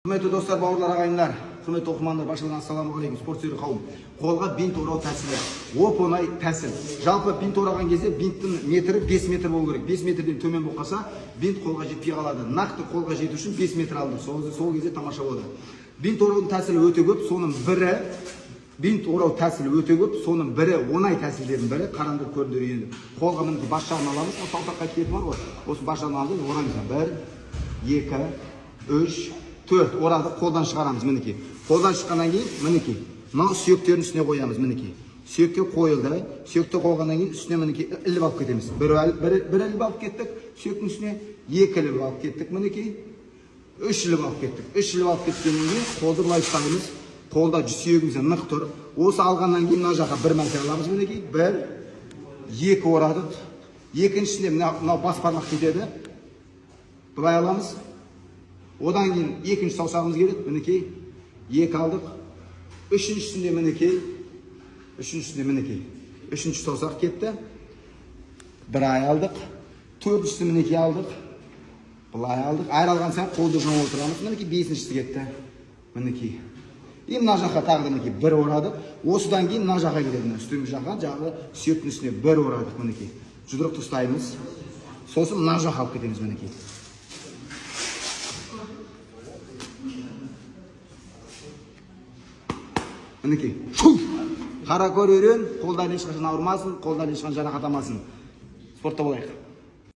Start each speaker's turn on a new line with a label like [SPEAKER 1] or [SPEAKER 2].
[SPEAKER 1] Құрметті достар, бауырлар, ағайындар, құрметті оқырмандар, баршаларыңызға ассалаумағалейкум. Спорт сүйер қауым. Қолға бинт орау тәсілі. Оп-оңай тәсіл. Жалпы бинт ораған кезде бинттің метрі 5 метр болу керек. 5 метрден төмен болып қалса, бинт қолға жетпей қалады. Нақты қолға жету үшін 5 метр алдық. Сол кезде тамаша болады. Бинт ораудың тәсілі өте көп. Соның бірі бинт орау тәсілі өте көп. Соның бірі оңай тәсілдердің бірі қараңғы көрдір енді. Қолға мінекей бас жағын аламыз. Осы алтаққа кетіп бар ғой. Осы бас жағын алды, орамыз. 1, 2, 3, 4 орады, қолдан шығарамыз мінекей. Қолдан шыққаннан кейін мінекей. Мынау сүйектердің үстіне қоямыз мінекей. Сүйекке қойылды. Сүйекті қойғаннан кейін үстіне мінекей іліп алып кетеміз. Бір іліп алып кеттік, сүйектің үстіне 2 іліп алып кеттік мінекей. 3 іліп алып кеттік. 3 іліп алып кеткеннен кейін қолды былай ұстаймыз. Қолда сүйегімізде нық тұр. Осы алғаннан кейін мына жаққа бір мәрте аламыз мінекей. 1, 2 орадық. Екіншісінде мынау бас бармақ кетеді. Былай аламыз. Одан кейін екінші саусағымыз келеді, мінекей, 2 алдық. Үшіншісінде мінекей. Үшінші саусақ кетті. 1 алдық. Төртіншісі мінекей алдық. Былай алдық. Айралған сайын қолды жоң отырамыз. Мінекей 5-шісі кетті. Мінекей. Мына жаққа тағы да мінекей 1 орадық. Осыдан кейін мына жаққа келеді. Үстіңгі жаққа жағы сүйектің үстіне 1 орадық мінекей. Жұдырықты ұстаймыз. Сосын мына жаққа алып кетеміз мінекей. Мінекей, қара көререн, қолдан ешқашан ауырмасын, қолдан ешқашан жарақат алмасын. Спортта болайық.